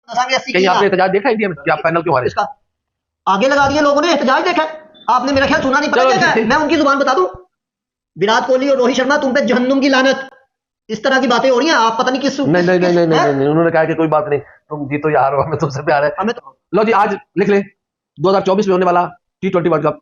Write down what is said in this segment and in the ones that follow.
कहीं आपने एहतजाज देखा इंडिया में कि आप फाइनल क्यों हारे? इसका आगे लगा दिए लोगों ने, एहतजाज देखा है आपने, मेरा ख्याल सुना नहीं, पता क्या है? मैं उनकी जुबान बता दूं, विराट कोहली और रोहित शर्मा तुम पे जहन्नुम की लानत, इस तरह की बातें हो रही हैं, आप पता नहीं किस नहीं नहीं नहीं नहीं नहीं नहीं, उन्होंने कहा कि कोई बात नहीं, तुम जीतो या हारो, हमें तुमसे प्यार है। हमें तो लो जी, आज लिख ले 2024 में होने वाला T20 वर्ल्ड कप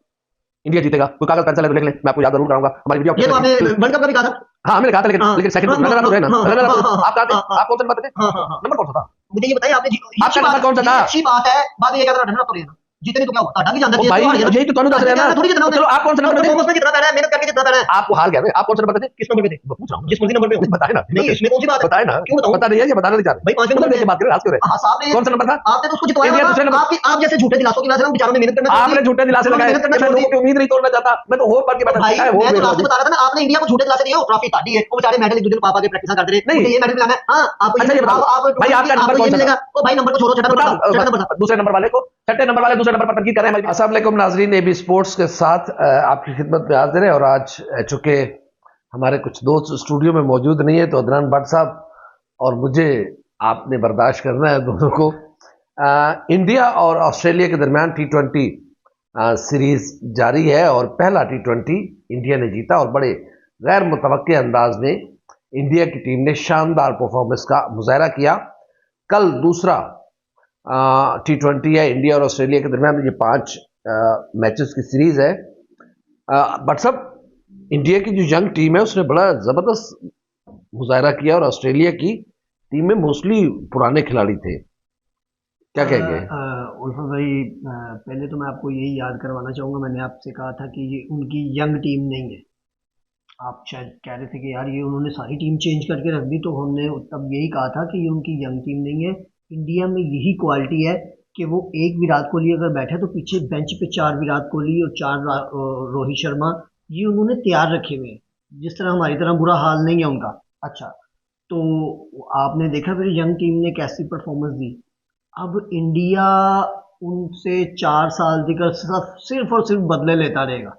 इंडिया जीतेगा। कोई कागज पेंसिल है तो लिख ले, मैं आपको याद जरूर कराऊंगा हमारी वीडियो। ये तो आपने वर्ल्ड कप का भी कहा था। हाँ मैंने कहा था, लेकिन सेकंड रनर अप रहे ना, रनर अप आप कहा थे, आप कौन सा नंबर थे? नंबर कौन सा था मुझे ये बताइए आपने, आपका नंबर कौन सा था? अच्छी बात है, बात ये कहता रनर अप तो जीतने तो क्या हुआ, टाटा की जानता है भाई, यही तो तुम दस रहे हैं ना। थोड़ी जितना, चलो आप कौन सा नंबर पे थे? में जितना पैरा है, मेहनत करके जितना पैरा है। आपको हार गया, आप कौन सा नंबर पे थे? किस नंबर पे थे? पूछ रहा हूं, जिस मर्जी नंबर पे हो बताए ना। नहीं, इसमें कौन सी बात है? बताए ना, क्यों बताऊं? पता नहीं है, ये बताना नहीं चाह रहे भाई 5वें नंबर देख के बात करें, आज क्यों रहे? साहब ने कौन सा नंबर था? आपने तो उसको जितवाया इंडिया था, दूसरे नंबर। आपकी आप जैसे झूठे दिलासों की वजह से हम बेचारों ने मेहनत करना, आपने झूठे दिलासे लगाए, मैं लोगों की उम्मीद नहीं तोड़ना चाहता, मैं तो होप करके बैठा भाई है। मैं तो लास्ट बता रहा था ना, आपने इंडिया को झूठे दिलासे दिए, ट्रॉफी ताड़ी है, वो बेचारे मेडल एक दूसरे को पापा के प्रैक्टिस करते रहे, नहीं मुझे ये मेडल मिला है। हां आप अच्छा ये बताओ भाई, आपका नंबर कौन सा मिलेगा? ओ भाई नंबर को छोड़ो, छठा नंबर था, दूसरे नंबर वाले को, छठे नंबर वाले दूसरे नंबर पर तनकीद कर रहे हैं। अस्सलाम वालेकुम नाजरीन, एबी स्पोर्ट्स के साथ आपकी खिदमत में हाजिर है। और आज चूंकि हमारे कुछ दोस्त स्टूडियो में मौजूद नहीं है, तो अदनान भट्ट साहब और मुझे आपने बर्दाश्त करना है दोनों को। इंडिया और ऑस्ट्रेलिया के दरमियान T20 सीरीज जारी है और पहला T20 इंडिया ने जीता और बड़े गैर मुतवक्के अंदाज में इंडिया की टीम ने शानदार परफॉर्मेंस का मुजाहरा किया। कल दूसरा T20 है इंडिया और ऑस्ट्रेलिया के दरमियान, ये 5 मैचेस की सीरीज है। बट सब इंडिया की जो यंग टीम है उसने बड़ा जबरदस्त मुजाहरा किया और ऑस्ट्रेलिया की टीम में मोस्टली पुराने खिलाड़ी थे। क्या कहेंगे उल्फा भाई? पहले तो मैं आपको यही याद करवाना चाहूँगा, मैंने आपसे कहा था कि ये उनकी यंग टीम नहीं है। आप शायद कह रहे थे कि यार ये उन्होंने सारी टीम चेंज करके रख दी, तो हमने तब यही कहा था कि ये उनकी यंग टीम नहीं है। इंडिया में यही क्वालिटी है कि वो एक विराट कोहली अगर बैठे तो पीछे बेंच पे 4 विराट कोहली और 4 रोहित शर्मा, ये उन्होंने तैयार रखे हुए हैं, जिस तरह हमारी तरह बुरा हाल नहीं है उनका। अच्छा, तो आपने देखा फिर यंग टीम ने कैसी परफॉर्मेंस दी। अब इंडिया उनसे 4 साल तक सिर्फ और सिर्फ बदले लेता रहेगा।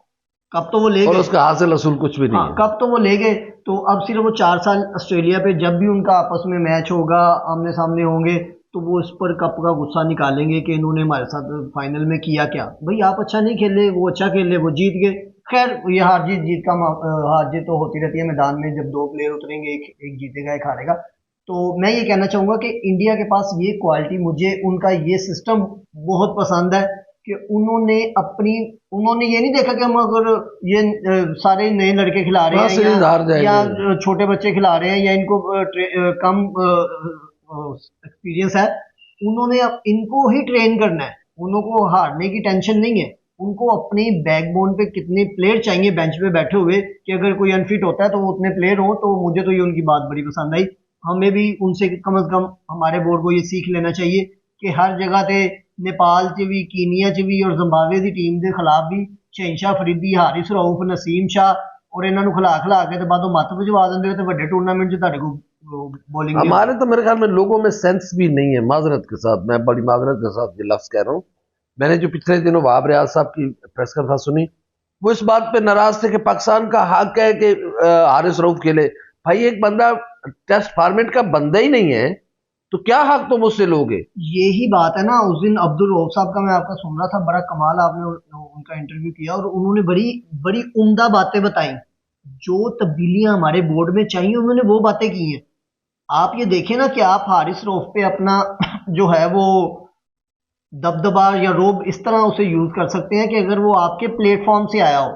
कब तो वो ले गए, और उसका हासिल असूल कुछ भी नहीं है। कब तो वो ले गए, तो अब सिर्फ वो 4 साल ऑस्ट्रेलिया पे जब भी उनका आपस में मैच होगा, आमने सामने होंगे, तो वो इस पर कप का गुस्सा निकालेंगे कि इन्होंने हमारे साथ फाइनल में किया क्या। भाई आप अच्छा नहीं खेले, वो अच्छा खेले, वो जीत गए। खैर ये हार जीत का हार जीत तो होती रहती है मैदान में, जब 2 प्लेयर उतरेंगे, एक जीतेगा एक हारेगा। तो मैं ये कहना चाहूँगा कि इंडिया के पास ये क्वालिटी, मुझे उनका ये सिस्टम बहुत पसंद है कि उन्होंने ये नहीं देखा कि हम अगर ये सारे नए लड़के खिला रहे हैं या छोटे बच्चे खिला रहे हैं या इनको कम एक्सपीरियंस है, उन्होंने इनको ही ट्रेन करना है। उनको हारने की टेंशन नहीं है, उनको अपनी बैकबोन पे कितने प्लेयर चाहिए बेंच पे बैठे हुए कि अगर कोई अनफिट होता है तो वो उतने प्लेयर हो। तो मुझे तो ये उनकी बात बड़ी पसंद आई। हमें भी उनसे कम से कम हमारे बोर्ड को ये सीख लेना चाहिए कि हर जगह ते नेपाल च भी, कीनिया च भी और जिम्बाब्वे की टीम के खिलाफ भी शहनशाह फरीदी, हारिस रऊफ, नसीम शाह और इन्होंने खिला के बादों मत भिजवा देंगे तो बड़े टूर्नामेंट को बॉलिंग। हमारे तो मेरे ख्याल में लोगों में सेंस भी नहीं है, माजरत के साथ, मैं बड़ी माजरत के साथ ये लफ्ज कह रहा हूँ। मैंने जो पिछले दिनों वहाब रियाज साहब की प्रेस कॉन्फ्रेंस सुनी, वो इस बात पे नाराज थे कि पाकिस्तान का हक है कि हारिस रऊफ खेले। भाई एक बंदा टेस्ट फॉर्मेट का बंदा ही नहीं है तो क्या हक तो मुझसे लोगे? यही बात है ना। उस दिन अब्दुल रऊफ साहब का मैं आपका सुन रहा था, बड़ा कमाल आपने उनका इंटरव्यू किया और उन्होंने बड़ी बड़ी उम्दा बातें बताई। जो तब्दीलियां हमारे बोर्ड में चाहिए उन्होंने वो बातें की हैं। आप ये देखें ना कि आप हारिस रऊफ पे अपना जो है वो दबदबा या रोब इस तरह उसे यूज कर सकते हैं कि अगर वो आपके प्लेटफॉर्म से आया हो,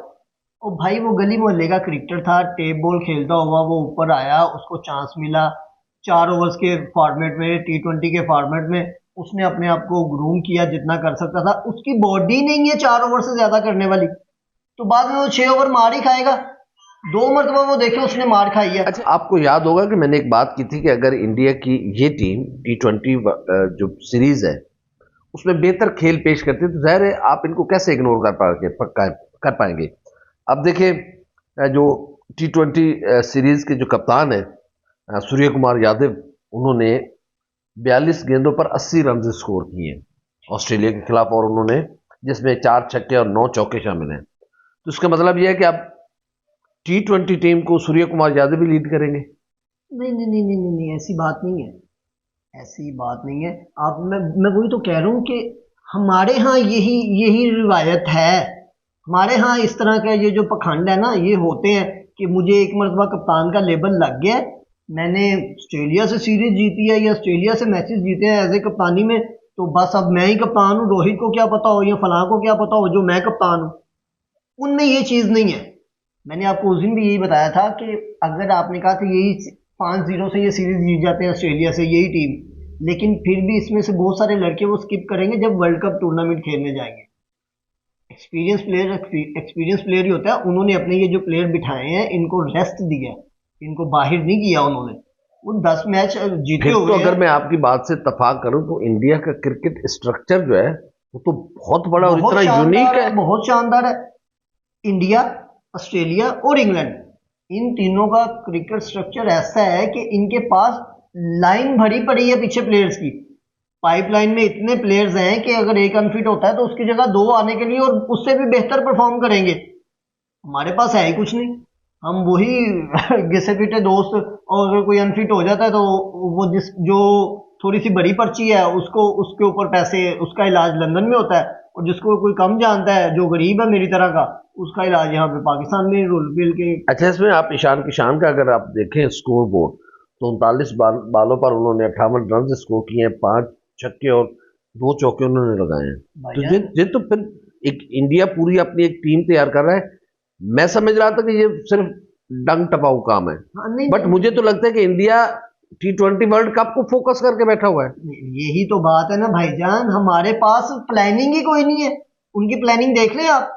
और भाई वो गली मोहल्ले का क्रिकेटर था, टेप बॉल खेलता हुआ वो ऊपर आया, उसको चांस मिला 4 ओवर्स के फॉर्मेट में, T20 के फॉर्मेट में उसने अपने आप को ग्रूम किया जितना कर सकता था। उसकी बॉडी नहीं है 4 ओवर से ज्यादा करने वाली, तो बाद में वो 6 ओवर मार ही खाएगा। 2 मरतबा वो देखे उसने मार खाई है। अच्छा, आपको याद होगा कि मैंने एक बात की थी कि अगर इंडिया की ये टीम T20 जो सीरीज है उसमें बेहतर खेल पेश करती है तो जाहिर है आप इनको कैसे इग्नोर कर पाएंगे। अब देखिए जो T20 सीरीज के जो कप्तान है सूर्य कुमार यादव, उन्होंने 42 गेंदों पर 80 रन स्कोर किए ऑस्ट्रेलिया के खिलाफ, और उन्होंने जिसमें 4 छक्के और 9 चौके शामिल हैं। तो इसका मतलब यह है कि अब T20 टीम को सूर्य कुमार यादव भी लीड करेंगे। नहीं नहीं नहीं नहीं नहीं, ऐसी बात नहीं है। ऐसी बात नहीं है। आप मैं वही तो कह रहा हूँ कि हमारे यहाँ यही यही रिवायत है। हमारे यहाँ इस तरह का ये जो पखंड है ना, ये होते हैं कि मुझे एक मरतबा कप्तान का लेबल लग गया है, मैंने ऑस्ट्रेलिया से सीरीज जीती है या ऑस्ट्रेलिया से मैचेस जीते हैं एज ए कप्तानी में, तो बस अब मैं ही कप्तान हूँ, रोहित को क्या पता हो या फलां को क्या पता हो जो मैं कप्तान हूँ। उनमें ये चीज़ नहीं है। मैंने आपको उस दिन भी यही बताया था कि अगर आपने कहा कि यही 5-0 से ये सीरीज जीत जाते हैं ऑस्ट्रेलिया से यही टीम, लेकिन फिर भी इसमें से बहुत सारे लड़के वो स्किप करेंगे जब वर्ल्ड कप टूर्नामेंट खेलने जाएंगे। एक्सपीरियंस प्लेयर ही होता है। उन्होंने अपने ये जो प्लेयर बिठाए हैं इनको रेस्ट दिया है, इनको बाहर नहीं किया उन्होंने। वो 10 मैच जीते फिर तो हुए अगर हैं। मैं आपकी बात से इत्तेफाक करूं तो इंडिया का क्रिकेट स्ट्रक्चर जो है वो तो बहुत बड़ा और बहुत इतना यूनिक शानदार है। है, बहुत शानदार है। इंडिया, ऑस्ट्रेलिया और इंग्लैंड, इन तीनों का क्रिकेट स्ट्रक्चर ऐसा है कि इनके पास लाइन भरी पड़ी है पीछे प्लेयर्स की। पाइपलाइन में इतने प्लेयर्स हैं कि अगर एक अनफिट होता है तो उसकी जगह 2 आने के लिए और उससे भी बेहतर परफॉर्म करेंगे। हमारे पास है ही कुछ नहीं। हम वही घिसे पिटे दोस्त, और अगर कोई अनफिट हो जाता है तो वो जिस जो थोड़ी सी बड़ी पर्ची है उसको उसके ऊपर पैसे, उसका इलाज लंदन में होता है, और जिसको कोई कम जानता है जो गरीब है मेरी तरह का, उसका इलाज यहाँ पे पाकिस्तान में रूल बिल के। अच्छा, इसमें आप ईशान किशान का अगर आप देखें स्कोर बोर्ड तो 39 बालों पर उन्होंने 58 रन स्कोर किए हैं, 5 छक्के और 2 चौके उन्होंने लगाए हैं। तो ये तो फिर एक इंडिया पूरी अपनी एक टीम तैयार कर रहा है। मैं समझ रहा था कि ये सिर्फ डंग टपाऊ काम है, नहीं, बट मुझे तो लगता है कि इंडिया T20 वर्ल्ड कप को फोकस करके बैठा हुआ है। यही तो बात है ना भाईजान, हमारे पास प्लानिंग ही कोई नहीं है। उनकी प्लानिंग देख लें आप,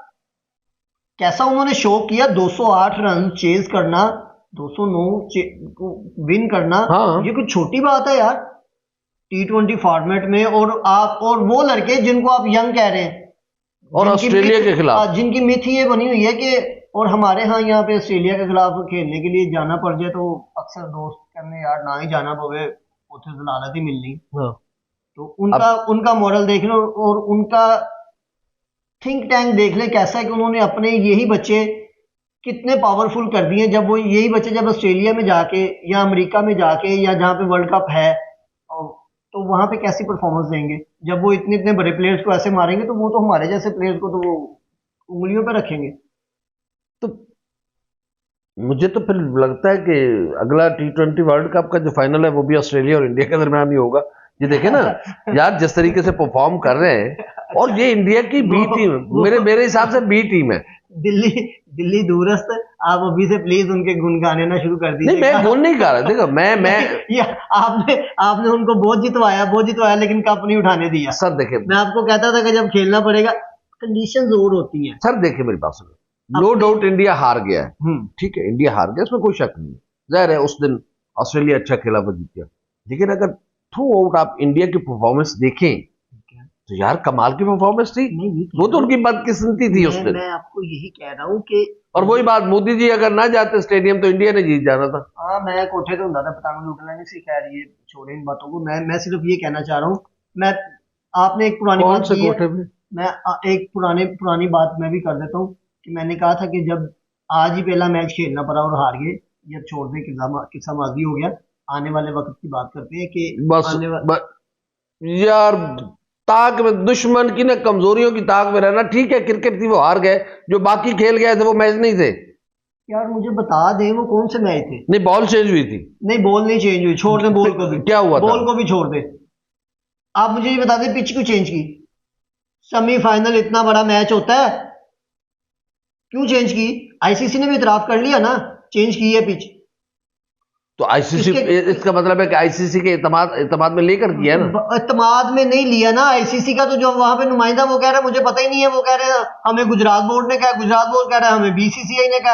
कैसा उन्होंने शो किया। 208 रन चेज करना, 209 विन करना, हाँ। ये कोई छोटी बात है यार T20 फॉर्मेट में। और आप और वो लड़के जिनको आप यंग कह रहे हैं, और ऑस्ट्रेलिया के खिलाफ जिनकी मिथ ये बनी हुई है कि, और हमारे यहाँ पे ऑस्ट्रेलिया के खिलाफ खेलने के लिए जाना पड़ जाए तो अक्सर दोस्त कहने यार ना ही जाना पवे, उसे जलालत ही मिलनी। हाँ। तो उनका मॉडल देख लो और उनका थिंक टैंक देख ले कैसा है कि उन्होंने अपने यही बच्चे कितने पावरफुल कर दिए। जब वो यही बच्चे जब ऑस्ट्रेलिया में जाके या अमेरिका में जाके या जहाँ पे वर्ल्ड कप है तो वहां पे कैसी परफॉर्मेंस देंगे। जब वो इतने इतने बड़े प्लेयर्स को ऐसे मारेंगे तो वो तो हमारे जैसे प्लेयर्स को तो वो उंगलियों पे रखेंगे। तो मुझे तो फिर लगता है कि अगला T20 वर्ल्ड कप का जो फाइनल है वो भी ऑस्ट्रेलिया और इंडिया के दरमियान ही होगा। ये देखे ना यार जिस तरीके से परफॉर्म कर रहे हैं, और ये इंडिया की बी टीम, मेरे हिसाब से बी टीम है। दिल्ली दूरस्थ, आप अभी से प्लीज उनके गुण गाने ना शुरू कर दीजिए। नहीं, मैं गुण नहीं गा रहा। देखो मैं आपने उनको बहुत जितवाया लेकिन कप नहीं उठाने दिया। सर देखे, मैं आपको कहता था कि जब खेलना पड़ेगा कंडीशंस और होती हैं। सर देखे मेरी बात सुनो, नो डाउट इंडिया हार गया है, ठीक है, इंडिया हार गया, इसमें कोई शक नहीं। जाहिर है उस दिन ऑस्ट्रेलिया अच्छा खेला, वो जीत गया। लेकिन अगर थ्रू आउट आप इंडिया की परफॉर्मेंस देखें तो यार कमाल की परफॉर्मेंस थी। वो तो उनकी बदकिस्मती थी उस दिन। मैं आपको यही कह रहा हूँ कि, और वही बात, मोदी जी अगर ना जाते स्टेडियम तो इंडिया ने जीत जाना था। हाँ, मैं कोठे तो होता था पतंग लूट लेने से। खैर ये छोड़े इन बातों को। मैं सिर्फ ये कहना चाह रहा हूँ, मैं आपने एक पुरानी बात की है, मैं एक पुरानी बात मैं भी कर देता हूँ कि मैंने कहा था कि जब आज ही पहला मैच खेलना पड़ा और हार गए, ये छोड़ दे, किस्सा माजी हो गया। आने वाले वक्त की बात करते हैं कि बस यार ताक में दुश्मन की ना कमजोरियों की ताक में रहना। ठीक है, क्रिकेट थी, वो हार गए, जो बाकी खेल गए थे वो मैच नहीं थे। यार मुझे बता दें वो कौन से मैच थे? नहीं, बॉल चेंज हुई थी। नहीं, बॉल नहीं चेंज हुई, छोड़ दें बॉल को भी। क्या हुआ? बॉल को भी छोड़ दे। आप मुझे ये बता दें पिच क्यों चेंज की? सेमीफाइनल इतना बड़ा मैच होता है, क्यों चेंज की? आईसीसी ने भी इतराफ कर लिया ना, चेंज की है पिच। तो आईसीसी, इसका मतलब है कि आईसीसी के इत्तेमाद में लेकर किया ना? इत्तेमाद में नहीं लिया ना आईसीसी का। तो जो वहां पे नुमाइंदा वो कह रहा है मुझे पता ही नहीं है, वो कह रहे हैं हमें गुजरात बोर्ड ने कहा, गुजरात बोर्ड कह रहा है हमें बीसीसीआई ने कहा।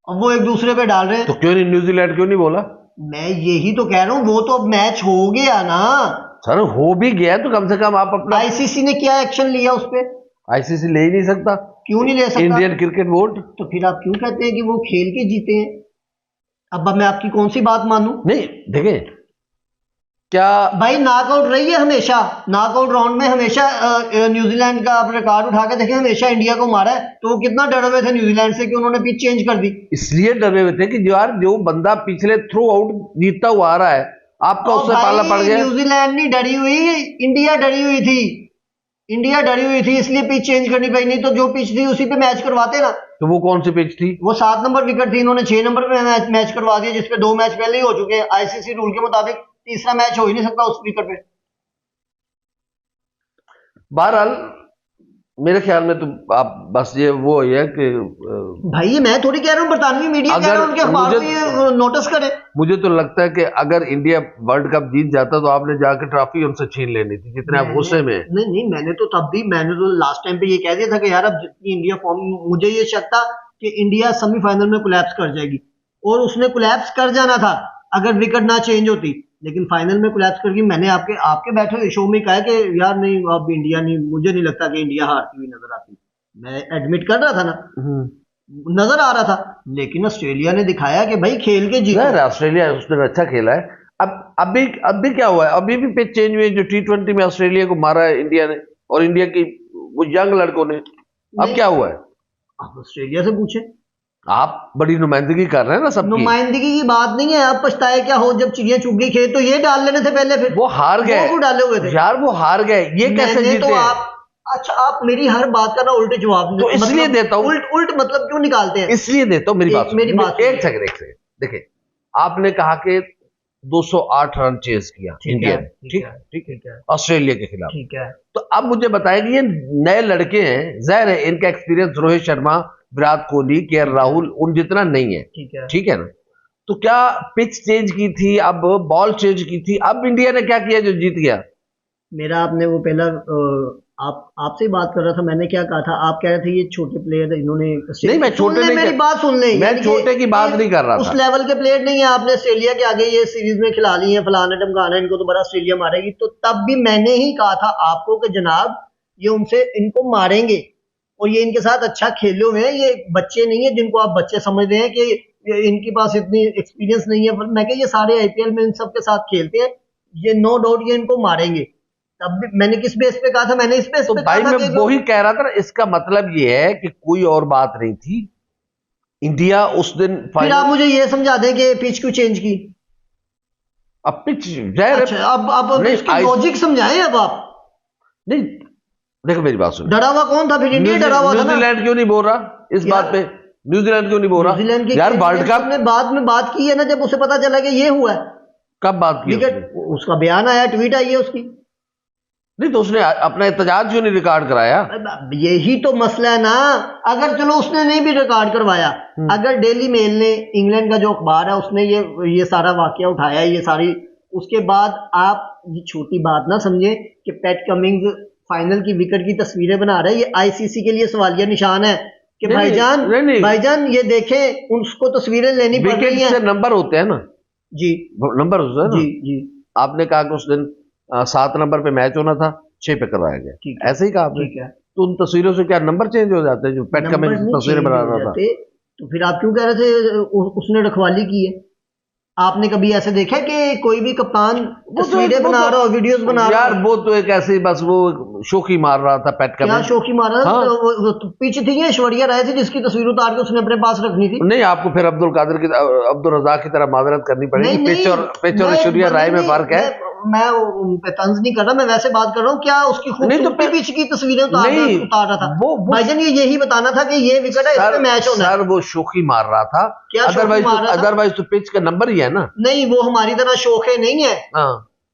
अब वो एक दूसरे पे डाल रहे हैं। तो क्यों नहीं न्यूजीलैंड क्यों नहीं बोला? मैं यही तो कह रहा हूँ, वो तो अब मैच हो गया ना सर। हो भी गया तो कम से कम आप अपना, आईसीसी ने क्या एक्शन लिया उस पर? आईसीसी ले ही नहीं सकता। क्यों नहीं ले सकता? Indian cricket board. तो फिर आप क्यों कहते हैं कि वो खेल के जीते हैं? अब मैं आपकी कौन सी बात मानूं? नहीं देखें, क्या भाई नॉकआउट रही है हमेशा, नॉकआउट राउंड में हमेशा न्यूजीलैंड का आप रिकॉर्ड उठा के देखें, हमेशा इंडिया को मारा है। तो वो कितना डरे हुए थे न्यूजीलैंड से कि उन्होंने पिच चेंज कर दी। इसलिए डरे हुए थे कि यार जो बंदा पिछले थ्रू आउट जीतता हुआ आ रहा है आपका और उससे पाला पड़ भाई गया। न्यूजीलैंड नहीं डरी हुई, इंडिया डरी हुई थी। इंडिया डरी हुई थी इसलिए पिच चेंज करनी पड़ी, नहीं तो जो पिच थी उसी पे मैच करवाते ना। तो वो कौन सी पिच थी? वो 7 नंबर विकेट थी, इन्होंने 6 नंबर पे मैच करवा दिया, जिसपे 2 मैच पहले ही हो चुके हैं। आईसीसी रूल के मुताबिक तीसरा मैच हो ही नहीं सकता उस विकेट पे। बहरहाल मेरे ख्याल में तो आप बस ये वो है कि भाई ये मैं थोड़ी कह रहा हूँ, बरतानवी मीडिया कह रहा है, उनके अखबार को ये नोटिस करे। मुझे तो लगता है कि अगर इंडिया वर्ल्ड कप जीत जाता तो आपने जाकर ट्रॉफी उनसे छीन लेनी थी, जितने आप गुस्से में हैं। नहीं, मैंने तो तब भी, मैंने तो लास्ट टाइम पे ये कह दिया था कि यार अब जितनी इंडिया फॉर्म, मुझे ये शक था कि इंडिया सेमीफाइनल में कोलैप्स कर जाएगी, और उसने कोलैप्स कर जाना था अगर विकेट ना चेंज होती, लेकिन फाइनल में कोलैप्स कर गई। मैंने आपके आपके बैठे हुए शो में कहा कि यार नहीं, अब इंडिया नहीं, मुझे नहीं लगता कि इंडिया हारती हुई नजर आती। मैं एडमिट कर रहा था ना, नजर आ रहा था, लेकिन ऑस्ट्रेलिया ने दिखाया कि भाई खेल के जीतो। ऑस्ट्रेलिया उसने अच्छा खेला है। अब भी क्या हुआ है, अभी भी पिच चेंज हुई है। जो T20 में ऑस्ट्रेलिया को मारा है इंडिया ने, और इंडिया की वो यंग लड़कों ने, अब क्या हुआ है? आप ऑस्ट्रेलिया से पूछे, आप बड़ी नुमाइंदगी कर रहे हैं ना सबकी। नुमाइंदगी की बात नहीं है, आप पछताए क्या हो जब चिड़िया चुग गई खेत, तो ये डाल लेने थे पहले, फिर वो हार गए। वो डाले हुए थे यार, वो हार गए, ये कैसे जीते? तो आप, अच्छा आप मेरी हर बात का ना उल्टे जवाब तो इसलिए मतलब, देता हूं, उल्ट मतलब क्यों निकालते हैं? इसलिए देता हूं, मेरी बात एक सेकंड देखिए, आपने कहा कि 208 रन चेज किया इंडिया ने, ठीक है, ऑस्ट्रेलिया के खिलाफ, ठीक है। तो अब मुझे बताएं कि ये नए लड़के हैं, जाहिर है इनका एक्सपीरियंस रोहित शर्मा, विराट कोहली, KL राहुल उन जितना नहीं है, ठीक है ना? तो क्या पिच चेंज की थी, अब बॉल चेंज की थी, अब इंडिया ने क्या किया जो जीत गया? मेरा आपने वो पहला आपसे बात कर रहा था, मैंने क्या कहा था, आप कह रहे थे ये छोटे प्लेयर इन्होंने, नहीं मैं छोटे नहीं, मेरी बात सुन ले, मैं छोटे की बात नहीं कर रहा था। उस लेवल के प्लेयर नहीं है, आपने ऑस्ट्रेलिया के आगे ये सीरीज में खिला ली है, फलाना ढमकाना, इनको तो बड़ा ऑस्ट्रेलिया मारेगी। तो तब भी मैंने ही कहा था आपको कि जनाब ये उनसे, इनको मारेंगे, और ये इनके साथ अच्छा खेले हुए हैं, ये बच्चे नहीं है जिनको आप बच्चे समझ रहे हैं कि इनके पास इतनी एक्सपीरियंस नहीं है। मैं कह ये सारे IPL में इन सब के साथ खेलते हैं, ये नो डाउट ये इनको मारेंगे। तब भी मैंने किस बेस पे कहा था, मैंने इस बेस पे भाई मैं वही कह रहा था ना, इसका मतलब ये है कि कोई और बात नहीं थी। इंडिया उस दिन फिर आप मुझे ये समझा दें कि पिच क्यों चेंज की? अब पिच जाहिर, अच्छा अब इसकी लॉजिक समझाएं अब आप। नहीं देखो मेरी बात सुनो, डरा हुआ कौन था फिर? इंडिया डरा हुआ था ना। न्यूजीलैंड क्यों नहीं बोल रहा इस बात पे? न्यूजीलैंड क्यों नहीं बोल रहा? न्यूजीलैंड की यार वर्ल्ड कप ने बाद में बात की है ना, जब उसे पता चला कि ये हुआ है। कब बात की? उसका बयान आया, ट्वीट आई है उसकी। नहीं तो उसने अपना एहतजाज क्यों नहीं रिकॉर्ड कराया? यही तो मसला है ना। अगर चलो उसने नहीं भी रिकॉर्ड करवाया, अगर डेली मेल ने, इंग्लैंड का जो अखबार है, उसने ये सारा वाकया उठाया, ये सारी, उसके बाद आप ये छोटी बात ना समझे कि पैट कमिंग्स फाइनल की विकेट की तस्वीरें बना रहे हैं, ये ICC के लिए सवालिया निशान है कि भाईजान ये देखें, उसको तस्वीरें लेनी पड़ रही हैं। नंबर होते हैं ना जी, नंबर होता है ना जी। आपने कहा कि उस दिन 7 नंबर पे मैच होना था, 6 पे करवाया गया, ऐसे ही कहा आपने। तो उन तस्वीरों से क्या नंबर चेंज हो जाते हैं? जो पैट कमिंग्स तस्वीरें बना रहा था, तो फिर आप क्यों कह रहे थे उसने रखवाली की है? आपने कभी ऐसे देखा कि कोई भी कप्तान तस्वीरें बना रहा हो, वीडियोस बना रहा हो? यार वो तो एक ऐसे बस वो शोखी मार रहा था पैट कमिंग्स। क्या शोखी मार रहा था? तो पीछ थी ऐश्वर्या राय थी जिसकी तस्वीर उतार के उसने अपने पास रखनी थी। नहीं, आपको फिर अब्दुल रज़ाक की तरह माजरत करनी पड़ेगी। पिच और ऐश्वर्या राय में फर्क है। मैं तंज नहीं कर रहा, मैं वैसे बात कर रहा हूँ, क्या उसकी खूबसूरती पिच की तस्वीरें उतार रहा था? भाईजान ये यही बताना था कि ये विकेट है, इसमें मैच होना है। सर वो शोखी मार रहा था, अदरवाइज तो पिच का नंबर ही है ना। नहीं वो हमारी तरह शोखे नहीं है।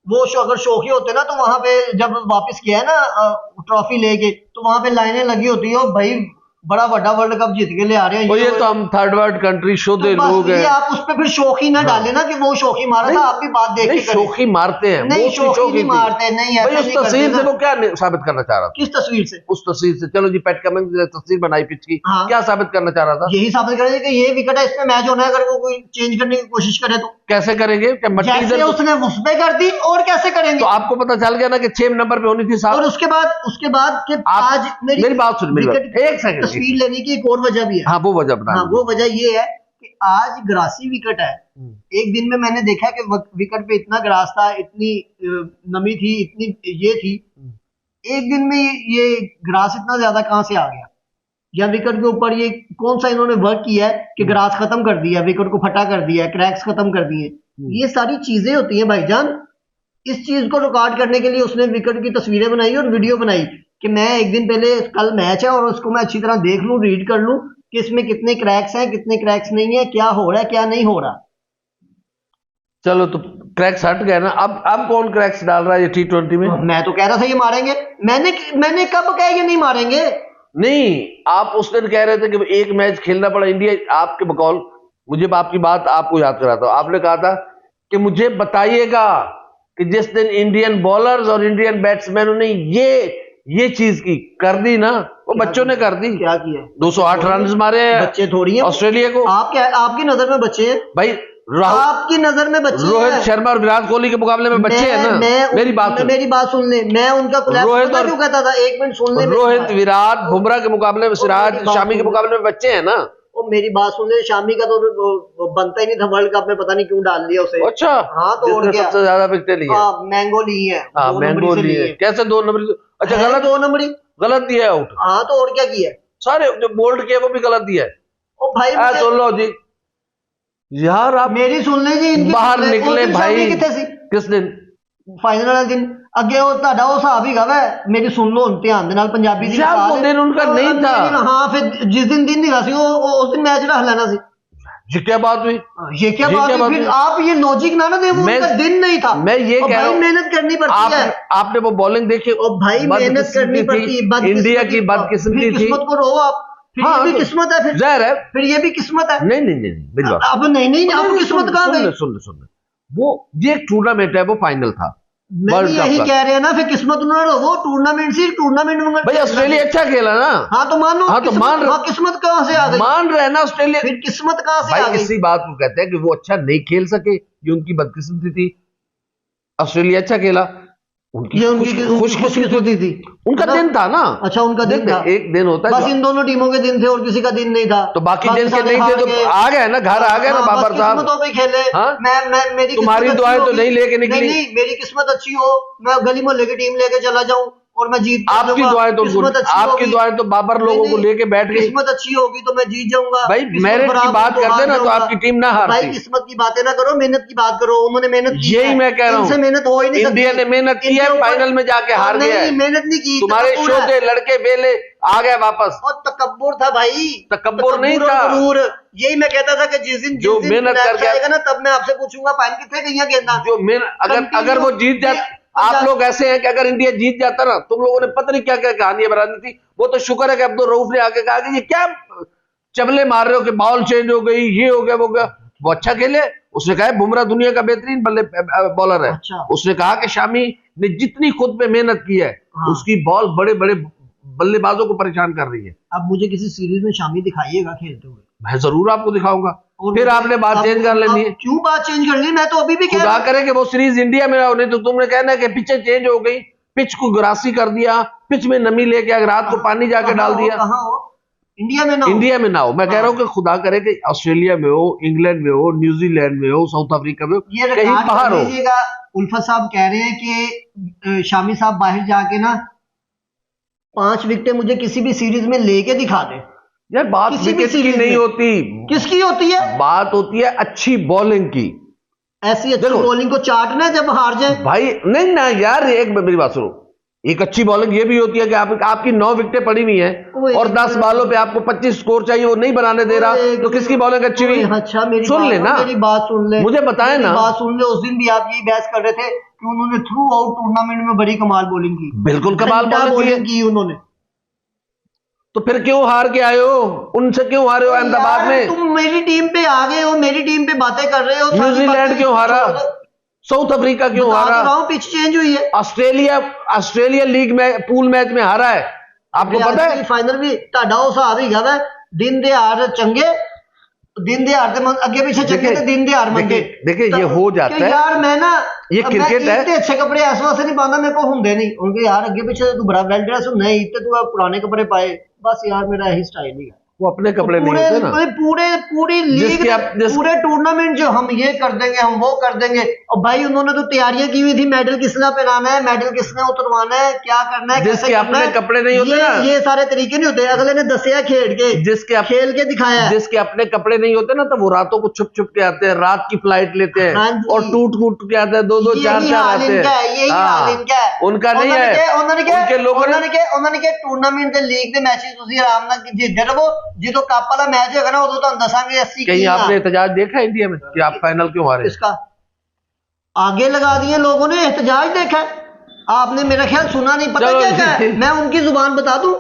वो अगर शौकी होते ना, तो वहां पे जब वापस किया है ना ट्रॉफी लेके, तो वहां पे लाइनें लगी होती है, भाई बड़ा बड़ा वर्ल्ड कप जीत के ले आ रहे हैं। ये तो हम थर्ड वर्ल्ड कंट्री शुद्ध लोग हैं। आप उस पे फिर शौकी ना डाले ना कि वो शौकी मारा था, आप भी बात देख के शौकी मारते हैं, नहीं शौकी नहीं मारते, नहीं भाई उस तस्वीर से वो क्या साबित करना चाह रहा था? किस तस्वीर से? उस तस्वीर से, चलो जी पैट कमिंग्स ने तस्वीर बनाई पिच की, क्या साबित करना चाह रहा था? यही साबित करेंगे कि ये विकेट है, इसमें मैच होना है। अगर वो कोई चेंज करने की कोशिश करे तो कैसे करेंगे? जैसे उसने उस पे कर दी, और कैसे करेंगे? तो आपको पता चल गया ना कि 6 नंबर पे होनी थी साहब। और उसके बाद कि आज मेरी बात सुन, एक सेकंड, तस्वीर लेने की एक और वजह भी है। हाँ वो वजह बता। हाँ वो वजह ये है कि आज ग्रासी विकेट है। एक दिन में मैंने देखा कि विकेट पे इतना ग्रास था, इतनी नमी थी, इतनी ये थी, एक दिन में ये ग्रास इतना ज्यादा कहां से आ गया? या विकेट के ऊपर ये कौन सा इन्होंने वर्क किया है कि ग्रास खत्म कर दिया, विकेट को फटा कर दिया, क्रैक्स खत्म कर दिए? ये सारी चीजें होती हैं भाईजान। इस चीज को रिकॉर्ड करने के लिए उसने विकेट की तस्वीरें बनाई और वीडियो बनाई कि मैं एक दिन पहले, कल मैच है और उसको मैं अच्छी तरह देख लूं, रीड कर लूं कि इसमें कितने क्रैक्स हैं, कितने क्रैक्स नहीं है, क्या हो रहा है, क्या नहीं हो रहा। चलो तो क्रैक्स हट गए ना। अब कौन क्रैक्स डाल रहा है ये T20 में? मैं तो कह रहा था ये मारेंगे। मैंने कब कहा ये नहीं मारेंगे? नहीं, आप उस दिन कह रहे थे कि एक मैच खेलना पड़ा इंडिया, आपके बकौल, मुझे आपकी बात आपको याद कराता हूं, आपने कहा था कि मुझे बताइएगा कि जिस दिन इंडियन बॉलर्स और इंडियन बैट्समैनों ने ये चीज की कर दी ना, वो बच्चों ने कर दी। क्या किया? 208 रन मारे हैं बच्चे थोड़ी हैं ऑस्ट्रेलिया को। आपकी नजर में बच्चे हैं भाई, आपकी नजर में बच्चे रोहित हैं। शर्मा और विराट कोहली के मुकाबले में बच्चे हैं ना। मेरी बात सुन ले। मैं उनका रोहित और क्यों कहता था, एक मिनट सुन ले। रोहित, विराट, बुमराह के मुकाबले में, सिराज, शामी के मुकाबले में बच्चे हैं ना। वो मेरी बात सुन ले, शामी का तो वो बनता ही नहीं था वर्ल्ड कप में, पता नहीं क्यों डाल दिया उसे। अच्छा, हाँ तो और क्या, सबसे ज्यादा विकेटें ली है। मैंगो ली है। हाँ, मैंगो ली है। कैसे 2 नंबर? अच्छा, गलत 2 नंबरी गलत दिया है आउट। हाँ तो और क्या किया, सारे जो बोल्ड किया वो भी गलत दिया है। ओ भाई सुन लो जी यार, आप मेरी सुन ले जी। बाहर निकले भाई। कितने सी किस दिन? फाइनल वाले दिन। अगे वो ਤੁਹਾਡਾ ਉਹ ਹਿਸਾਬ ਹੀਗਾ ਵਾ। ਮੇਰੀ ਸੁਣ ਲਓ ਧਿਆਨ ਦੇ ਨਾਲ, ਪੰਜਾਬੀ ਦੀ यार वो दिन उनका नहीं था। हाँ फिर जिस दिन हीगा सी उस दिन मैच रख लेना सी। ये क्या बात हुई? ये क्या बात हुई? फिर आप ये लॉजिक ना दे, वो उनका दिन नहीं था। मैं ये कह रहा हूं, मेहनत करनी पड़ती है। आपने वो बॉलिंग देखी? और भाई मेहनत करनी पड़ती है। इंडिया की बदकिस्मती थी। किस्मत को रो आप। हाँ, ये भी किस्मत है, फिर जाहिर है, फिर ये भी किस्मत है। नहीं नहीं नहीं, मेरी बात अब नहीं, अब किस्मत कहाँ गई? सुन वो ये एक टूर्नामेंट है, वो फाइनल था मैं यही कह रहे हैं ना, फिर किस्मत उन्होंने वो टूर्नामेंट से टूर्नामेंट में भाई ऑस्ट्रेलिया अच्छा खेला ना। हाँ तो मानो। हाँ तो मान रहे, किस्मत कहाँ से आ गई? मान रहे ना ऑस्ट्रेलिया, फिर किस्मत कहाँ से आ गई? इसी बात को कहते हैं कि वो अच्छा नहीं खेल सके, ये उनकी बदकिस्मती थी। ऑस्ट्रेलिया अच्छा खेला, उनकी खुशकिस्मती थी। उनका दिन था ना। अच्छा, उनका दिन था। एक दिन होता है बस इन दोनों टीमों के दिन थे और किसी का दिन नहीं था। तो बाकी दिन के नहीं थे तो आ गए ना, घर आ गए ना बाबर साहब। किस्मतों पे खेले। मैं मेरी तुम्हारी दुआएं तो नहीं लेके निकली। नहीं, मेरी किस्मत अच्छी हो, मैं गली मोहल्ले की टीम लेके चला जाऊं और मैं जीत जाऊंगा। आपकी दुआएं तो बाबर लोगों को लेके बैठ गई। किस्मत अच्छी होगी तो मैं जीत जाऊंगा। भाई मेरिट की बात करते ना तो आपकी टीम ना हारती। भाई किस्मत की बातें ना करो, मेहनत की बात करो। उन्होंने मेहनत की, यही मैं कह रहा हूँ। मेहनत हो ही नहीं सकती। इंडिया ने मेहनत की है, फाइनल में जाके हार गया है। मेहनत नहीं की। तुम्हारे शो के लड़के बेले आ गए वापस। और तकब्बुर था भाई, तकब्बुर नहीं था। यही मैं कहता था कि जिस दिन जो मेहनत करके आएगा ना, तब मैं आपसे पूछूंगा फाइनल कितने गई गेंदा। जो मेहनत, अगर वो जीत जाता, आप लोग ऐसे हैं कि अगर इंडिया जीत जाता ना, तुम लोगों ने पता नहीं क्या क्या कहानियां बनानी थी। वो तो शुक्र है कि अब्दुल रऊफ ने आके कहा कि ये क्या चबले मार रहे हो कि बॉल चेंज हो गई, ये हो गया, वो गया। वो अच्छा खेले। उसने कहा बुमराह दुनिया का बेहतरीन बॉलर है। अच्छा। उसने कहा कि शामी ने जितनी खुद पे मेहनत की है, उसकी बॉल बड़े बड़े बल्लेबाजों को परेशान कर रही है। अब मुझे किसी सीरीज में शामी दिखाइएगा खेलते हुए, मैं जरूर आपको दिखाऊंगा। फिर आपने बात चेंज कर लेनी है। क्यों बात चेंज कर ली? मैं तो अभी भी कह रहा हूं करे कि वो सीरीज इंडिया में, नहीं तो तुमने कहना है कि पिचें चेंज हो गई, पिच को ग्रासी कर दिया, पिच में नमी लेके रात को पानी जाके डाल दिया। कहां हो? इंडिया में ना हो। इंडिया में ना हो। मैं कह रहा हूं कि खुदा करे कि ऑस्ट्रेलिया में हो, इंग्लैंड में हो, न्यूजीलैंड में हो, साउथ अफ्रीका में हो, कहीं बाहर हो। उल्फा साहब कह रहे हैं कि शामी साहब बाहर जाके ना 5 विकेटें मुझे किसी भी सीरीज में लेके दिखा दे। यार बात विकेट की नहीं होती। किसकी होती है? बात होती है अच्छी बॉलिंग की। ऐसी अच्छी बॉलिंग को चाटना जब हार जाए भाई। नहीं ना यार, एक मेरी बात सुनो, एक अच्छी बॉलिंग ये भी होती है कि आपकी 9 विकेटें पड़ी हुई हैं और 10 बॉलों पे आपको 25 स्कोर चाहिए, वो नहीं बनाने दे रहा, तो किसकी बॉलिंग अच्छी हुई? अच्छा, सुन ले ना, मेरी बात सुन ले, मुझे बताए ना। बात सुन ले। उस दिन भी आप यही बहस कर रहे थे कि उन्होंने थ्रू आउट टूर्नामेंट में बड़ी कमाल बॉलिंग की। बिल्कुल कमाल बॉलिंग की उन्होंने। तो फिर क्यों हार के आए हो? उनसे क्यों हारे हो अहमदाबाद में? तुम मेरी टीम पे आ गए हो, मेरी टीम पे बातें कर रहे हो। न्यूजीलैंड क्यों हारा? साउथ अफ्रीका क्यों हारा? पिच चेंज हुई है। ऑस्ट्रेलिया लीग में पूल मैच में हारा है, आपको पता है। फाइनल भी ਤੁਹਾਡਾ ਉਸ ਹਾਰ ਹੀਗਾ ਵਾ। दिन दिहाड़ चंगे, दिन दिहाड़ ते अगे पीछे चंगे ते दिन दिहाड़ मंगे। देखिए ये हो जाता है यार। मैं ना ये क्रिकेट है। अच्छे कपड़े इस वास्ते नहीं पाता, मेरे को होंगे नहीं। उनके यार अगे पीछे तू बड़ा वेल ड्रेस नहीं ते तू पुराने कपड़े पाए, बस यार मेरा यही स्टाइल ही है। वो अपने कपड़े नहीं पूरे होते ना। पूरी लीग पूरे टूर्नामेंट जो हम ये कर देंगे, हम वो कर देंगे। और भाई उन्होंने तो तैयारियां की हुई थी, मेडल किसने पहनाना है, मेडल किसने उतरवाना है, क्या करना है, जिसके अपने कपड़े नहीं होते ना, ये सारे तरीके नहीं होते। अगले ने दसिया खेल के, खेल के दिखाया। जिसके अपने कपड़े नहीं होते ना, तो वो रातों को छुप छुप के आते हैं, रात की फ्लाइट लेते हैं। हाँ, और टूट के आते हैं, 2-2 4-4 आते हैं। यही हाल इनका है। उनका नहीं है, उनके लोगों ने टूर्नामेंट ਦੇ ਲੀਗ ਦੇ ਮੈਚेस ਤੁਸੀਂ ਆਰਾਮ ਨਾਲ ਜਿੱਤਦੇ ਰਹੋ, ਜਦੋਂ ਕੱਪ ਵਾਲਾ ਮੈਚ ਹੋਗਾ ना उदो ਤੁਹਾਨੂੰ दसांगे 80 कहीं आपने एहतजाज देखा इंडिया में कि आप फाइनल क्यों हारे? इसका आगे लगा दिए लोगों ने, एहतजाज देखा आपने, मेरा ख्याल सुना नहीं, पता क्या है? मैं उनकी जुबान बता दूं,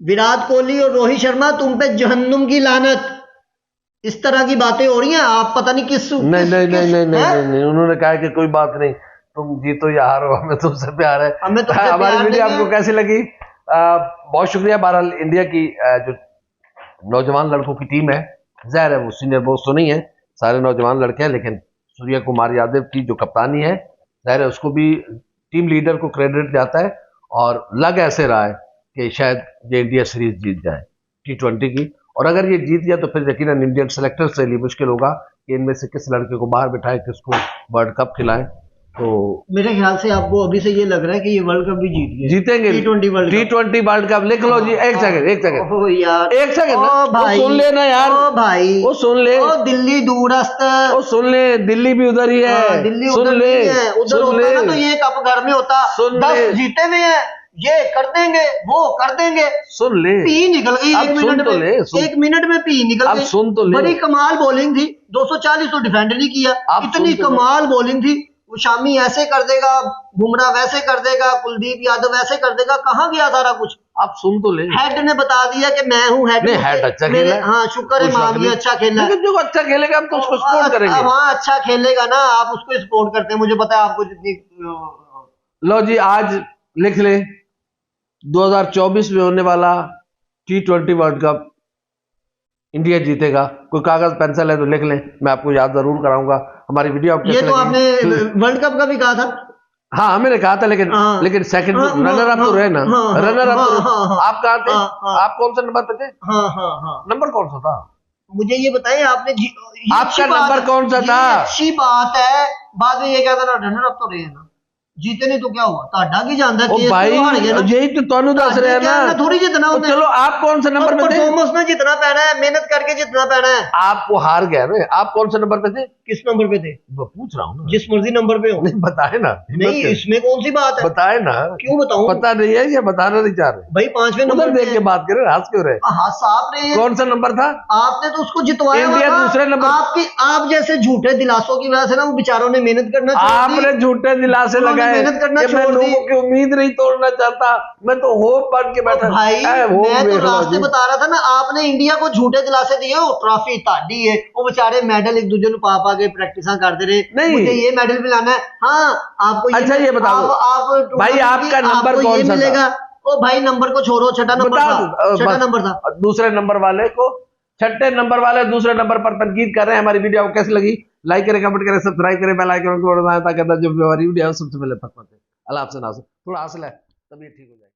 विराट कोहली और रोहित शर्मा तुम पे जहन्नुम की लानत, इस तरह की बातें हो रही हैं। आप पता नहीं किस नहीं, उन्होंने कहा कि कोई बात नहीं, तुम जीतो या हारो, हमें तुमसे प्यार है। हमारी वीडियो आपको कैसी लगी? बहुत शुक्रिया। बहरहाल इंडिया की जो नौजवान लड़कों की टीम है, जाहिर है वो सीनियर बोस तो नहीं है, सारे नौजवान लड़के हैं, लेकिन सूर्य कुमार यादव की जो कप्तानी है, जाहिर है उसको भी टीम लीडर को क्रेडिट जाता है। और लग ऐसे रहा है कि शायद ये इंडिया सीरीज जीत जाए T20 की, और अगर ये जीत गया तो फिर यकीनन इंडियन सेलेक्टर्स के लिए मुश्किल होगा कि इनमें से किस लड़के को बाहर बिठाए, किसको वर्ल्ड कप खिलाएं। तो मेरे ख्याल से आपको अभी से ये लग रहा है कि ये वर्ल्ड कप भी जीतेंगे। T20 वर्ल्ड कप लिख लो जी। एक सेकंड यार, एक सेकंड भाई, सुन लेना यार, भाई वो सुन ले, दिल्ली दूरस्थ, वो सुन ले, दिल्ली भी उधर ही है, दिल्ली सुन ले, उधर होता ना तो ये कप घर में होता, 10 जीते हुए हैं, ये कर देंगे, वो कर देंगे। सुन ले, पी निकल गई 1 मिनट में, 1 मिनट में पी निकल गई। सुन तो ले, बड़ी कमाल बॉलिंग थी, 240 तो डिफेंड नहीं किया, इतनी कमाल बॉलिंग थी। वो शामी ऐसे कर देगा, बुमराह वैसे कर देगा, कुलदीप यादव वैसे कर देगा, कहाँ गया सारा कुछ? आप सुन तो ले। हेड ने बता दिया कि मैं हूँ हेड। हेड अच्छा खेला, हाँ शुक्र है, मान लिया अच्छा खेला, लेकिन जो अच्छा खेलेगा हम तो उसको सपोर्ट करेंगे। हाँ अच्छा खेलेगा ना, आप उसको सपोर्ट करते हैं, मुझे पता है आपको जितनी। लो जी, आज लिख ले, 2024 में होने वाला T20 वर्ल्ड कप इंडिया जीतेगा। कोई कागज पेंसिल है तो लिख लें, मैं आपको याद जरूर कराऊंगा। हमारी वीडियो आपको ये तो आपने वर्ल्ड कप का भी कहा था। हाँ मैंने कहा था, लेकिन सेकंड रनर अप तो रहे ना, रनर अप तो आप कहाँ थे? आप कौन सा नंबर पे थे? नंबर कौन सा था मुझे ये बताएं आपने? आपका नंबर कौन सा था? अच्छी बात है, बाद में ये कहता ना रनर अप तो रहे ना, जीते नहीं तो क्या हुआ? ताड़ा की जानदा कि भाई यही तो तोनू दस रहे हैं ना, थोड़ी जितना होता है। चलो आप कौन सा नंबर पे थे? परफॉर्मेंस में जितना पैना है, मेहनत करके जितना पैना है। आप वो हार गए ना, आप कौन सा नंबर पे थे? किस नंबर पे थे? पूछ रहा हूँ ना, जिस मर्जी नंबर पे हो। नहीं बताए ना, नहीं इसमें कौन सी बात है, बताए ना। क्यों बताऊं? पता नहीं है या बताना नहीं चाह रहे भाई? 5वें नंबर देख के बात कर रहे, हंस क्यों रहे? हंस आप रहे हैं। कौन सा नंबर था? आपने तो उसको जितवाया, इंडिया दूसरे नंबर। आप जैसे झूठे दिलासों की वजह से ना वो बेचारों ने मेहनत करना, आपने झूठे दिलासे लगाए, मेहनत करना छोड़ दी। लोगों की उम्मीद नहीं तोड़ना चाहता, मैं तो होप बन के बैठा। भाई मैं तो रास्ते बता रहा था ना, आपने इंडिया को झूठे दिलासे दिए। हो ट्रॉफी ताड़ी है, वो बेचारे मेडल एक दूसरे को पा के प्रैक्टिस करते रहे, नहीं मुझे ये मेडल भी लाना है। हाँ आपको अच्छा ये बताओ आप भाई, आपका नंबर कौन सा मिलेगा? ओ भाई नंबर को छोड़ो, छठा नंबर था, छठा नंबर था। दूसरे नंबर वाले को, छठे नंबर वाले दूसरे नंबर पर तनकीद कर रहे हैं। हमारी वीडियो कैसी लगी? लाइक करें, कमेंट करें, सब्सक्राइब करें, बेल आइकन को दबाएं ताकि जब हमारी वीडियो सबसे पहले तक पहुंचे। अल्लाह आपसे नाज़ थोड़ा हासिल है, तब ये ठीक हो जाए।